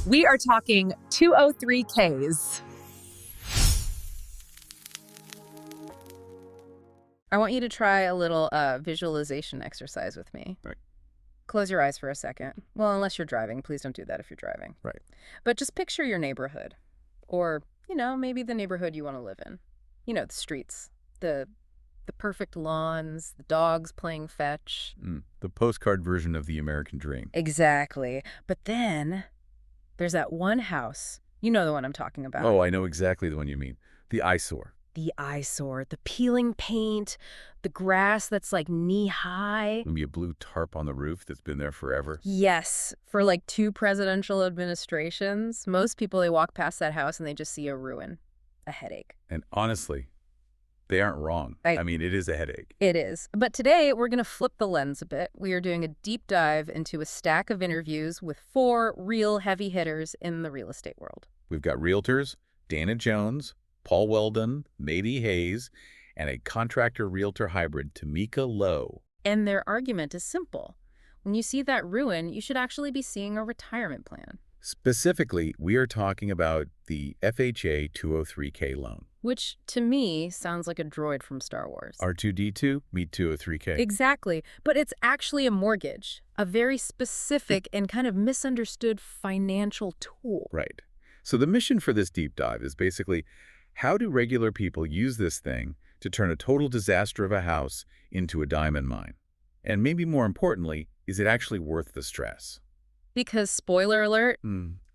We are talking 203Ks. I want you to try a little visualization exercise with me. Right. Close your eyes for a second. Well, unless you're driving. Please don't do that if you're driving. Right. But just picture your neighborhood. Or, maybe the neighborhood you want to live in. The streets. The perfect lawns, the dogs playing fetch. The postcard version of the American dream. Exactly. But then there's that one house. You know the one I'm talking about. Oh, I know exactly the one you mean. The Eyesore. The eyesore, the peeling paint, the grass that's like knee-high. Maybe a blue tarp on the roof that's been there forever. Yes, for like 2 presidential administrations. Most people, they walk past that house and they just see a ruin, a headache. And honestly, they aren't wrong. I mean, it is a headache. It is. But today, we're going to flip the lens a bit. We are doing a deep dive into a stack of interviews with 4 real heavy hitters in the real estate world. We've got realtors, Dana Jones, Paul Weldon, Mady Hayes, and a contractor-realtor hybrid, Tamika Lowe. And their argument is simple. When you see that ruin, you should actually be seeing a retirement plan. Specifically, we are talking about the FHA 203K loan. Which, to me, sounds like a droid from Star Wars. R2-D2, meet 203K. Exactly. But it's actually a mortgage, a very specific and kind of misunderstood financial tool. Right. So the mission for this deep dive is basically, how do regular people use this thing to turn a total disaster of a house into a diamond mine? And maybe more importantly, is it actually worth the stress? Because, spoiler alert,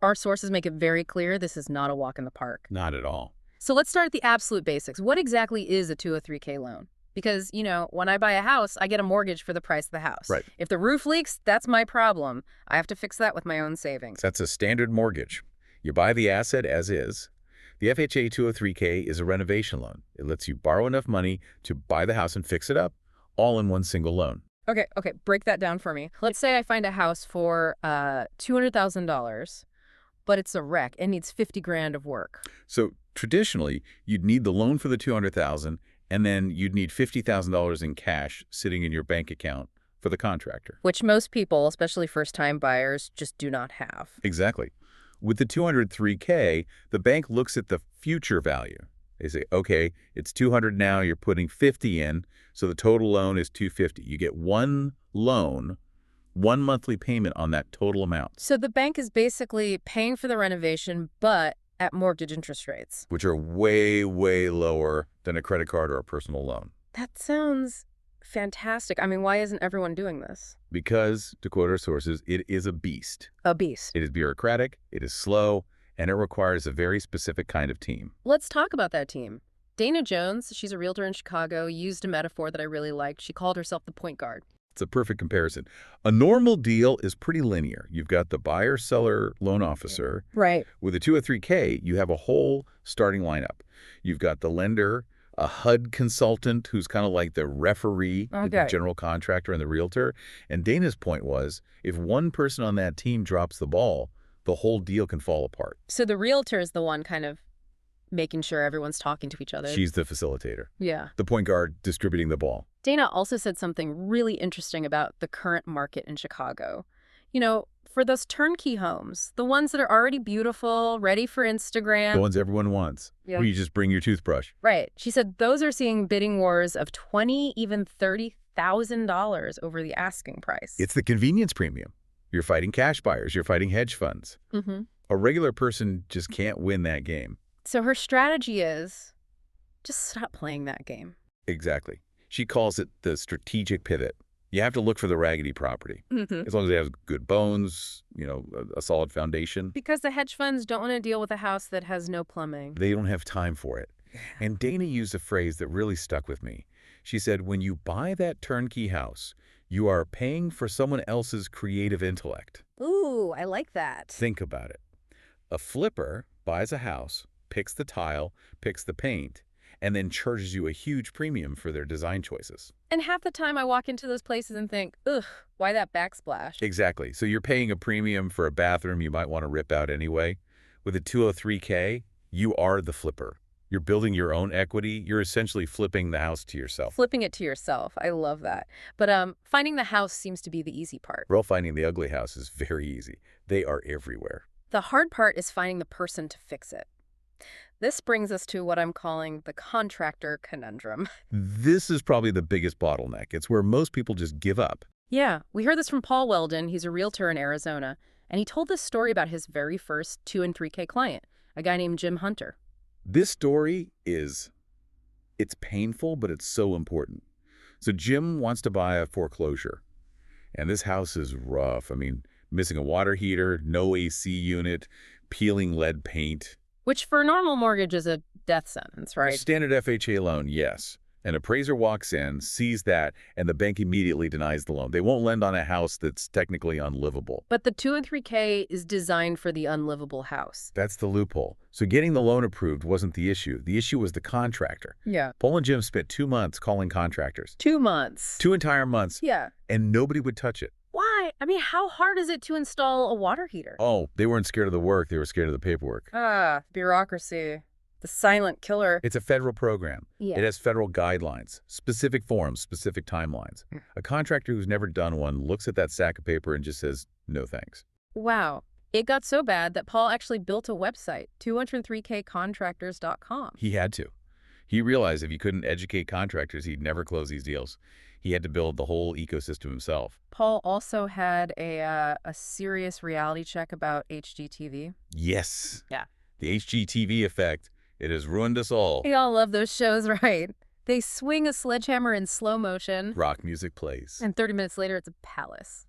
our sources make it very clear this is not a walk in the park. Not at all. So let's start at the absolute basics. What exactly is a 203K loan? Because, when I buy a house, I get a mortgage for the price of the house. Right. If the roof leaks, that's my problem. I have to fix that with my own savings. That's a standard mortgage. You buy the asset as is. The FHA 203K is a renovation loan. It lets you borrow enough money to buy the house and fix it up, all in one single loan. Okay, break that down for me. Let's say I find a house for $200,000, but it's a wreck. It needs 50 grand of work. So traditionally, you'd need the loan for the $200,000, and then you'd need $50,000 in cash sitting in your bank account for the contractor. Which most people, especially first-time buyers, just do not have. Exactly. With the 203K, the bank looks at the future value. They say, okay, it's 200 now, you're putting 50 in, so the total loan is 250. You get one loan, one monthly payment on that total amount. So the bank is basically paying for the renovation, but at mortgage interest rates. Which are way, way lower than a credit card or a personal loan. That sounds fantastic. I mean, why isn't everyone doing this? Because, to quote our sources, it is a beast. A beast. It is bureaucratic, it is slow, and it requires a very specific kind of team. Let's talk about that team. Dana Jones, she's a realtor in Chicago, used a metaphor that I really liked. She called herself the point guard. It's a perfect comparison. A normal deal is pretty linear. You've got the buyer-seller loan officer. Right. With a 203K, you have a whole starting lineup. You've got the lender, a HUD consultant who's kind of like the referee, the general contractor, and the realtor. And Dana's point was, if one person on that team drops the ball, the whole deal can fall apart. So the realtor is the one kind of making sure everyone's talking to each other. She's the facilitator. Yeah. The point guard distributing the ball. Dana also said something really interesting about the current market in Chicago. For those turnkey homes, the ones that are already beautiful, ready for Instagram. The ones everyone wants. Yeah. Where you just bring your toothbrush. Right. She said those are seeing bidding wars of $20,000, even $30,000 over the asking price. It's the convenience premium. You're fighting cash buyers. You're fighting hedge funds. Mm-hmm. A regular person just can't win that game. So her strategy is just stop playing that game. Exactly. She calls it the strategic pivot. You have to look for the raggedy property. Mm-hmm. As long as it has good bones, a solid foundation. Because the hedge funds don't want to deal with a house that has no plumbing. They don't have time for it. And Dana used a phrase that really stuck with me. She said, when you buy that turnkey house, you are paying for someone else's creative intellect. Ooh, I like that. Think about it. A flipper buys a house, picks the tile, picks the paint, and then charges you a huge premium for their design choices. And half the time I walk into those places and think, ugh, why that backsplash? Exactly. So you're paying a premium for a bathroom you might want to rip out anyway. With a 203K, you are the flipper. You're building your own equity. You're essentially flipping the house to yourself. Flipping it to yourself. I love that. But finding the house seems to be the easy part. Well, finding the ugly house is very easy. They are everywhere. The hard part is finding the person to fix it. This brings us to what I'm calling the contractor conundrum. This is probably the biggest bottleneck. It's where most people just give up. Yeah, we heard this from Paul Weldon. He's a realtor in Arizona, and he told this story about his very first 2 and 3K client, a guy named Jim Hunter. This story it's painful, but it's so important. So Jim wants to buy a foreclosure, and this house is rough. I mean, missing a water heater, no AC unit, peeling lead paint. Which for a normal mortgage is a death sentence, A right? standard FHA loan, yes. An appraiser walks in, sees that, and the bank immediately denies the loan. They won't lend on a house that's technically unlivable. But the 2 and 3K is designed for the unlivable house. That's the loophole. So getting the loan approved wasn't the issue. The issue was the contractor. Yeah. Paul and Jim spent 2 months calling contractors. 2 months. 2 entire months. Yeah. And nobody would touch it. Why? I mean, how hard is it to install a water heater? Oh, they weren't scared of the work. They were scared of the paperwork. Bureaucracy. The silent killer. It's a federal program. Yeah. It has federal guidelines, specific forms, specific timelines. A contractor who's never done one looks at that sack of paper and just says, no thanks. Wow. It got so bad that Paul actually built a website, 203kcontractors.com. He had to. He realized if he couldn't educate contractors, he'd never close these deals. He had to build the whole ecosystem himself. Paul also had a serious reality check about HGTV. Yes. Yeah. The HGTV effect. It has ruined us all. We all love those shows, right? They swing a sledgehammer in slow motion. Rock music plays. And 30 minutes later, it's a palace.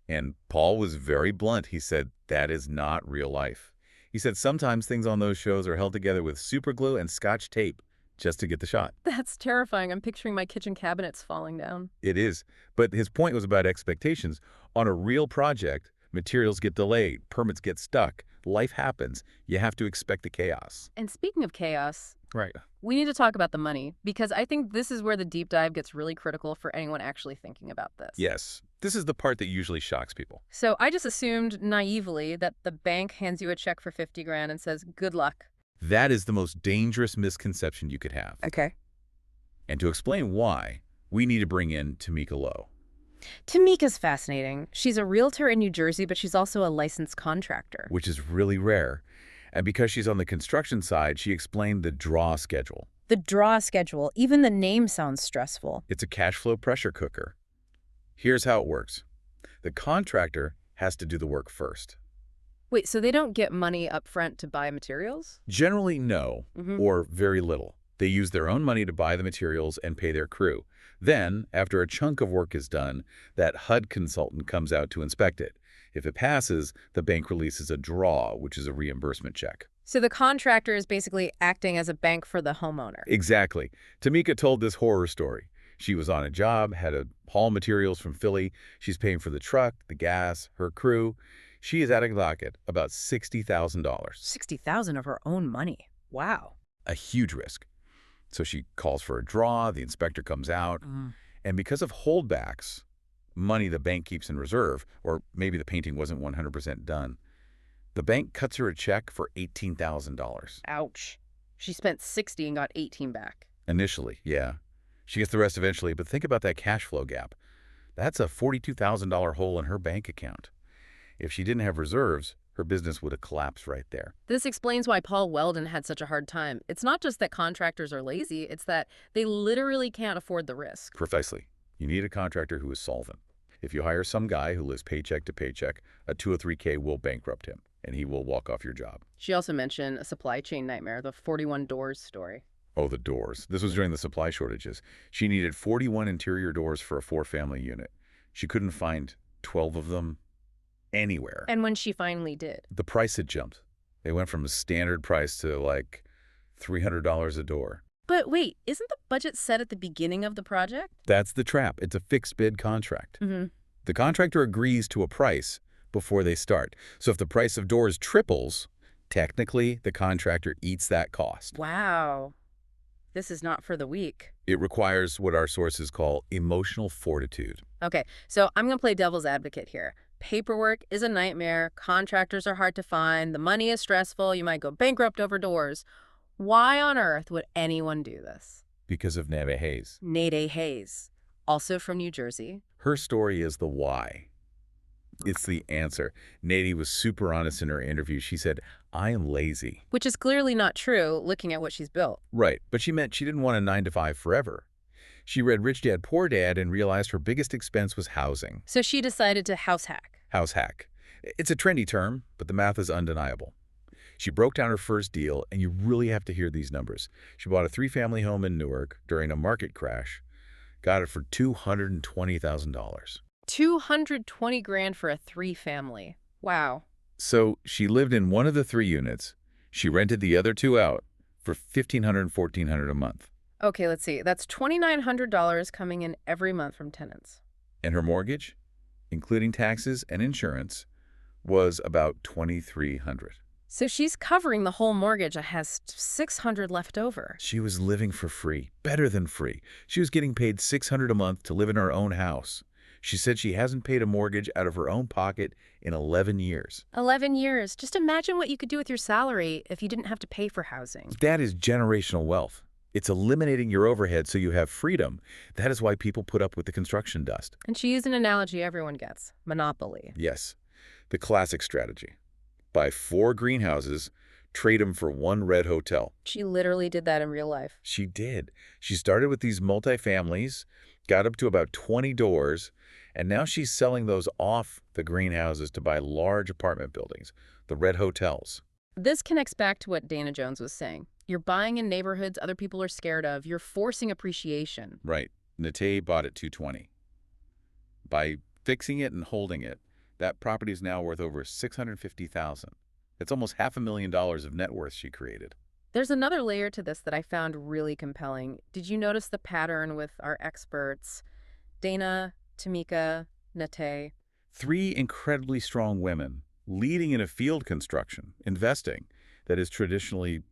And Paul was very blunt. He said, that is not real life. He said sometimes things on those shows are held together with super glue and Scotch tape just to get the shot. That's terrifying. I'm picturing my kitchen cabinets falling down. It is. But his point was about expectations. On a real project, materials get delayed, permits get stuck, life happens. You have to expect the chaos. And speaking of chaos, Right. we need to talk about the money, because I think this is where the deep dive gets really critical for anyone actually thinking about this. Yes. This is the part that usually shocks people. So I just assumed naively that the bank hands you a check for 50 grand and says, good luck. That is the most dangerous misconception you could have. Okay. And to explain why, we need to bring in Tamika Lowe. Tamika's fascinating. She's a realtor in New Jersey, but she's also a licensed contractor. Which is really rare. And because she's on the construction side, she explained the draw schedule. The draw schedule, even the name sounds stressful. It's a cash flow pressure cooker. Here's how it works. The contractor has to do the work first. Wait, so they don't get money up front to buy materials? Generally, no, or very little. They use their own money to buy the materials and pay their crew. Then, after a chunk of work is done, that HUD consultant comes out to inspect it. If it passes, the bank releases a draw, which is a reimbursement check. So the contractor is basically acting as a bank for the homeowner. Exactly. Tamika told this horror story. She was on a job, had to haul materials from Philly. She's paying for the truck, the gas, her crew. She is out of pocket about $60,000. $60,000 of her own money. Wow. A huge risk. So she calls for a draw, the inspector comes out, and because of holdbacks, money the bank keeps in reserve, or maybe the painting wasn't 100% done, the bank cuts her a check for $18,000. Ouch. She spent 60 and got 18 back. Initially, yeah. She gets the rest eventually, but think about that cash flow gap. That's a $42,000 hole in her bank account. If she didn't have reserves, her business would have collapsed right there. This explains why Paul Weldon had such a hard time. It's not just that contractors are lazy, it's that they literally can't afford the risk. Precisely. You need a contractor who is solvent. If you hire some guy who lives paycheck to paycheck, a 203K will bankrupt him, and he will walk off your job. She also mentioned a supply chain nightmare, the 41 doors story. Oh, the doors. This was during the supply shortages. She needed 41 interior doors for a 4-family unit. She couldn't find 12 of them anywhere. And when she finally did? The price had jumped. They went from a standard price to like $300 a door. But wait, isn't the budget set at the beginning of the project? That's the trap. It's a fixed bid contract. The contractor agrees to a price before they start. So if the price of doors triples, technically the contractor eats that cost. Wow. This is not for the weak. It requires what our sources call emotional fortitude. Okay, so I'm going to play devil's advocate here. Paperwork is a nightmare. Contractors are hard to find. The money is stressful. You might go bankrupt over doors. Why on earth would anyone do this? Because of Neve Hayes. Nade Hayes, also from New Jersey. Her story is the why. It's the answer. Nady was super honest in her interview. She said, I am lazy. Which is clearly not true, looking at what she's built. Right, but she meant she didn't want a 9 to 5 forever. She read Rich Dad, Poor Dad and realized her biggest expense was housing. So she decided to house hack. House hack. It's a trendy term, but the math is undeniable. She broke down her first deal, and you really have to hear these numbers. She bought a 3-family home in Newark during a market crash, got it for $220,000. 220 grand for a 3-family. Wow. So she lived in one of the 3 units. She rented the other 2 out for $1,500 and $1,400 a month. Okay, let's see. That's $2,900 coming in every month from tenants. And her mortgage, including taxes and insurance, was about $2,300. So she's covering the whole mortgage and has $600 left over. She was living for free, better than free. She was getting paid $600 a month to live in her own house. She said she hasn't paid a mortgage out of her own pocket in 11 years. 11 years. Just imagine what you could do with your salary if you didn't have to pay for housing. That is generational wealth. It's eliminating your overhead so you have freedom. That is why people put up with the construction dust. And she used an analogy everyone gets. Monopoly. Yes, the classic strategy. Buy 4 greenhouses, trade them for 1 red hotel. She literally did that in real life. She did. She started with these multifamilies, got up to about 20 doors, and now she's selling those off the greenhouses to buy large apartment buildings, the red hotels. This connects back to what Dana Jones was saying. You're buying in neighborhoods other people are scared of. You're forcing appreciation. Right. Nate bought it $220. By fixing it and holding it, that property is now worth over $650,000. That's almost $500,000 of net worth she created. There's another layer to this that I found really compelling. Did you notice the pattern with our experts? Dana, Tamika, Nate. 3 incredibly strong women leading in a field construction, investing, that is traditionally,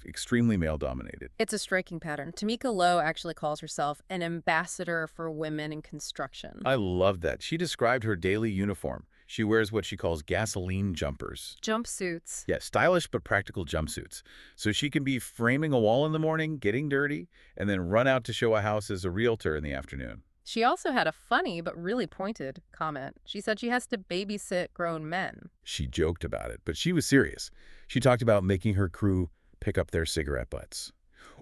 extremely male-dominated. It's a striking pattern. Tamika Lowe actually calls herself an ambassador for women in construction. I love that. She described her daily uniform. She wears what she calls gasoline jumpers. Jumpsuits. Yeah, stylish but practical jumpsuits. So she can be framing a wall in the morning, getting dirty, and then run out to show a house as a realtor in the afternoon. She also had a funny but really pointed comment. She said she has to babysit grown men. She joked about it, but she was serious. She talked about making her crew pick up their cigarette butts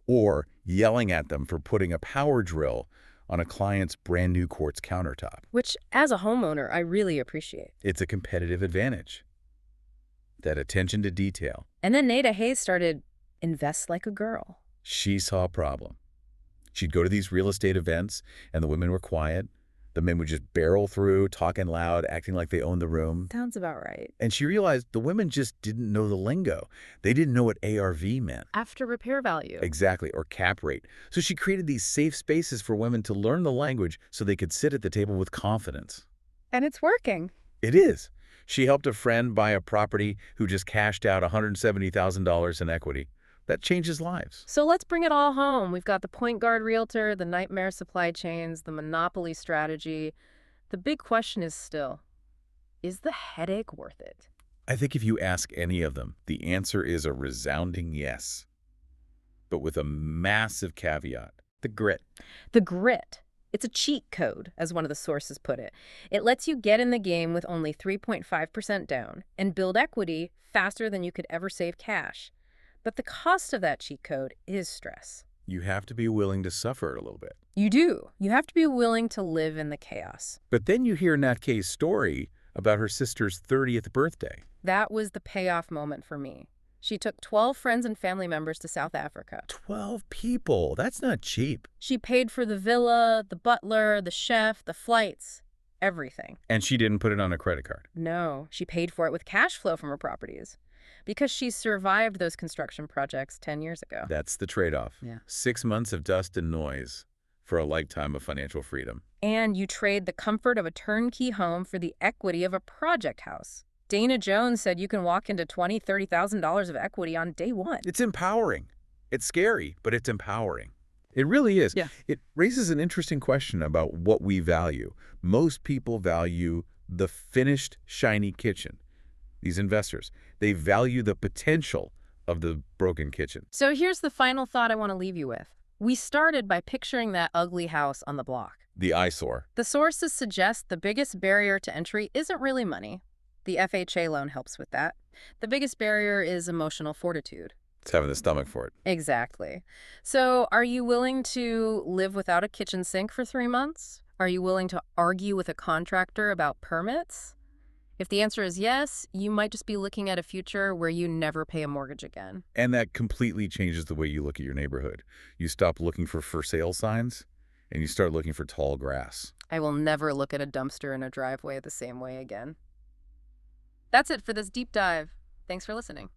or yelling at them for putting a power drill on a client's brand new quartz countertop. Which, as a homeowner, I really appreciate. It's a competitive advantage. That attention to detail. And then Nada Hayes started invest like a girl. She saw a problem. She'd go to these real estate events, and the women were quiet. The men would just barrel through, talking loud, acting like they owned the room. Sounds about right. And she realized the women just didn't know the lingo. They didn't know what ARV meant. After repair value. Exactly, or cap rate. So she created these safe spaces for women to learn the language so they could sit at the table with confidence. And it's working. It is. She helped a friend buy a property who just cashed out $170,000 in equity. That changes lives. So let's bring it all home. We've got the point guard realtor, the nightmare supply chains, the monopoly strategy. The big question is still, is the headache worth it? I think if you ask any of them, the answer is a resounding yes. But with a massive caveat, the grit. The grit. It's a cheat code, as one of the sources put it. It lets you get in the game with only 3.5% down and build equity faster than you could ever save cash. But the cost of that cheat code is stress. You have to be willing to suffer it a little bit. You do. You have to be willing to live in the chaos. But then you hear Nat Kay's story about her sister's 30th birthday. That was the payoff moment for me. She took 12 friends and family members to South Africa. 12 people. That's not cheap. She paid for the villa, the butler, the chef, the flights, everything. And she didn't put it on a credit card. No, she paid for it with cash flow from her properties. Because she survived those construction projects 10 years ago. That's the trade-off. Yeah. 6 months of dust and noise for a lifetime of financial freedom. And you trade the comfort of a turnkey home for the equity of a project house. Dana Jones said you can walk into $20,000, $30,000 of equity on day one. It's empowering. It's scary, but it's empowering. It really is. Yeah. It raises an interesting question about what we value. Most people value the finished, shiny kitchen. These investors, they value the potential of the broken kitchen. So here's the final thought I want to leave you with. We started by picturing that ugly house on the block. The Eyesore. The sources suggest the biggest barrier to entry isn't really money. The FHA loan helps with that. The biggest barrier is emotional fortitude. It's having the stomach for it. Exactly. So, are you willing to live without a kitchen sink for 3 months? Are you willing to argue with a contractor about permits? If the answer is yes, you might just be looking at a future where you never pay a mortgage again. And that completely changes the way you look at your neighborhood. You stop looking for sale signs, and you start looking for tall grass. I will never look at a dumpster in a driveway the same way again. That's it for this deep dive. Thanks for listening.